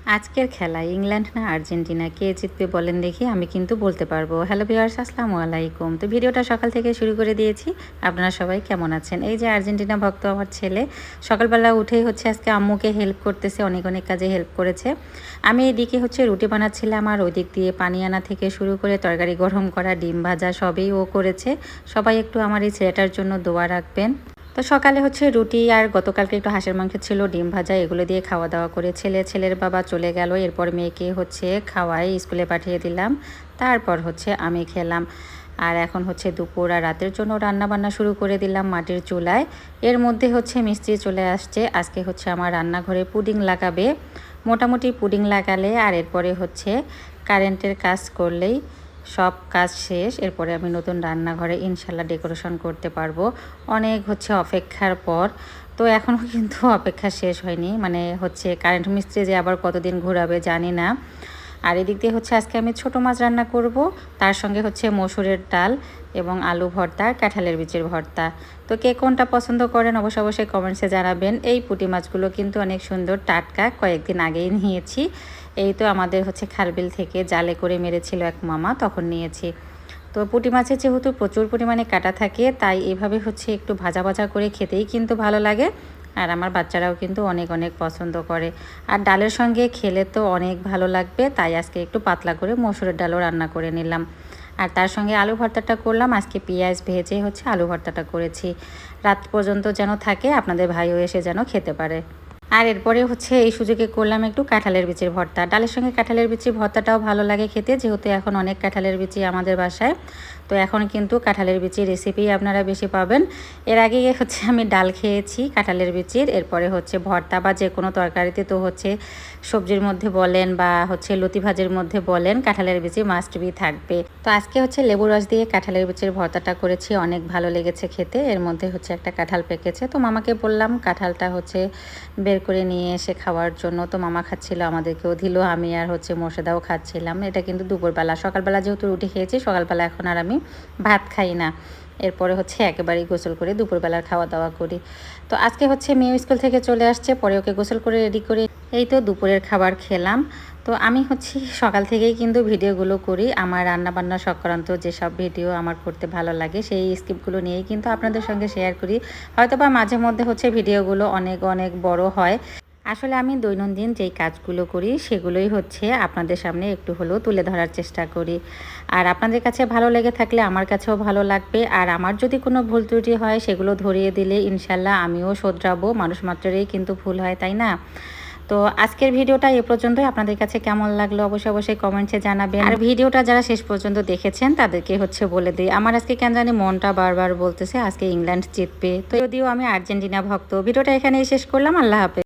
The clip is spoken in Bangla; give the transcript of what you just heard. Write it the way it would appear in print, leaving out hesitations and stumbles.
আজকের খেলায় ইংল্যান্ড না আর্জেন্টিনা কে জিতবে বলেন দেখি, আমি কিন্তু বলতে পারবো। হ্যালো ভিউয়ার্স, আসসালামু আলাইকুম। তো ভিডিওটা সকাল থেকে শুরু করে দিয়েছি। আপনারা সবাই কেমন আছেন? এই যে আর্জেন্টিনা ভক্ত আমার ছেলে সকালবেলা উঠেই হচ্ছে আজকে আম্মুকে হেল্প করতেছে, অনেক অনেক কাজে হেল্প করেছে। আমি এদিকে হচ্ছে রুটি বানাচ্ছিলাম, আর ওই দিক দিয়ে পানি আনা থেকে শুরু করে তরকারি গরম করা, ডিম ভাজা সবই ও করেছে। সবাই একটু আমার এই ছেলেটার জন্য দোয়া রাখবেন। তো সকালে হচ্ছে রুটি আর গতকালকে একটু হাঁসের মাংস ছিল, ডিম ভাজা, এগুলো দিয়ে খাওয়া দাওয়া করে ছেলের বাবা চলে গেল। এরপর মেয়েকে হচ্ছে খাওয়াই স্কুলে পাঠিয়ে দিলাম। তারপর হচ্ছে আমি খেলাম। আর এখন হচ্ছে দুপুর আর রাতের জন্য রান্না বান্না শুরু করে দিলাম মাটির চুলায়। এর মধ্যে হচ্ছে মিস্ত্রি চলে আসছে। আজকে হচ্ছে আমার রান্নাঘরে পুডিং লাগাবে। মোটামুটি পুডিং লাগালে আর এরপরে হচ্ছে কারেন্টের কাজ করলেই সব কাজ শেষ। এরপরে আমি নতুন রান্নাঘরে ইনশাল্লাহ ডেকোরেশন করতে পারবো। অনেক হচ্ছে অপেক্ষার পর। তো এখনও কিন্তু অপেক্ষা শেষ হয়নি, মানে হচ্ছে কারেন্ট মিস্ত্রি যে আবার কতদিন ঘোরাবে জানি না। আর এদিক দিয়ে হচ্ছে আজকে আমি ছোটো মাছ রান্না করব, তার সঙ্গে হচ্ছে মসুরের ডাল এবং আলু ভর্তা, কাঁঠালের বীজের ভর্তা। তো কে কোনটা পছন্দ করেন অবশ্যই কমেন্টসে জানাবেন। এই পুঁটি মাছগুলো কিন্তু অনেক সুন্দর, টাটকা, কয়েকদিন আগেই নিয়েছি। এই তো আমাদের হচ্ছে খালবিল থেকে জালে করে মেরেছিল এক মামা, তখন নিয়েছি। তো পুঁটি মাছের যেহেতু প্রচুর পরিমাণে কাটা থাকে, তাই এভাবে হচ্ছে একটু ভাজা ভাজা করে খেতেই কিন্তু ভালো লাগে। আর আমার বাচ্চারাও কিন্তু অনেক অনেক পছন্দ করে। আর ডালের সঙ্গে খেলে তো অনেক ভালো লাগবে, তাই আজকে একটু পাতলা করে মসুরের ডালও রান্না করে নিলাম। আর তার সঙ্গে আলু ভর্তাটা করলাম। আজকে পেঁয়াজ ভেজে হচ্ছে আলু ভর্তাটা করেছি। রাত পর্যন্ত যেন থাকে, আপনাদের ভাইও এসে যেন খেতে পারে। আর এরপরে হচ্ছে এই সুযোগে করলাম একটু কাঁঠালের বিচির ভর্তা। ডালের সঙ্গে কাঁঠালের বিচির ভর্তাটাও ভালো লাগে খেতে, যেহেতু এখন অনেক কাঁঠালের বিচি আমাদের বাসায়। তো এখন কিন্তু কাঁঠালের বিচির রেসিপি আপনারা বেশি পাবেন। এর আগে হচ্ছে আমি ডাল খেয়েছি কাঁঠালের বিচির, এরপরে হচ্ছে ভর্তা বা যে কোনো তরকারিতে তো হচ্ছে সবজির মধ্যে বলেন বা হচ্ছে লতি ভাজির মধ্যে বলেন, কাঁঠালের বিচি মাস্ট বি থাকবে। তো আজকে হচ্ছে লেবু রস দিয়ে কাঁঠালের বিচির ভর্তাটা করেছি, অনেক ভালো লেগেছে খেতে। এর মধ্যে হচ্ছে একটা কাঁঠাল পেকেছে, তো মামাকে বললাম কাঁঠালটা হচ্ছে বের করে নিয়ে এসে খাওয়ার জন্য। তো মামা খাচ্ছিল, আমাদেরকেও দিল। আমি আর হচ্ছে মোর্শেদাও খাচ্ছিলাম। এটা কিন্তু দুপুরবেলা। সকালবেলা যেহেতু রুটি খেয়েছি, সকালবেলা এখন আর আমি ভাত খাই না। এরপরে হচ্ছে একেবারেই গোসল করে দুপুরবেলার খাওয়া দাওয়া করি। তো আজকে হচ্ছে মেয়ে স্কুল থেকে চলে আসছে, পরে ওকে গোসল করে রেডি করে এই তো দুপুরের খাবার খেলাম। তো আমি হচ্ছে সকাল থেকেই কিন্তু ভিডিওগুলো করি। আমার রান্নাবান্না সংক্রান্ত যেসব ভিডিও আমার করতে ভালো লাগে, সেই স্কিপগুলো নিয়েই কিন্তু আপনাদের সঙ্গে শেয়ার করি। হয়তোবা মাঝে মধ্যে হচ্ছে ভিডিওগুলো অনেক অনেক বড় হয়। আসলে আমি দৈনন্দিন যেই কাজগুলো করি সেগুলোই হচ্ছে আপনাদের সামনে একটু হলেও তুলে ধরার চেষ্টা করি। আর আপনাদের কাছে ভালো লেগে থাকলে আমার কাছেও ভালো লাগবে। আর আমার যদি কোনো ভুল ত্রুটি হয় সেগুলো ধরিয়ে দিলে ইনশাল্লাহ আমিও শোধরাবো। মানুষ মাত্রই কিন্তু ভুল হয়, তাই না? তো আজকের ভিডিওটা এ পর্যন্তই। আপনাদের কাছে কেমন লাগলো অবশ্যই কমেন্টসে জানাবেন। আর ভিডিওটা যারা শেষ পর্যন্ত দেখেছেন তাদেরকে হচ্ছে বলে দিই, আমার আজকে কেন জানি মনটা বারবার বলতেছে আজকে ইংল্যান্ড জিতবে। তো যদিও আমি আর্জেন্টিনা ভক্ত। ভিডিওটা এখানেই শেষ করলাম। আল্লাহ হাফেজ।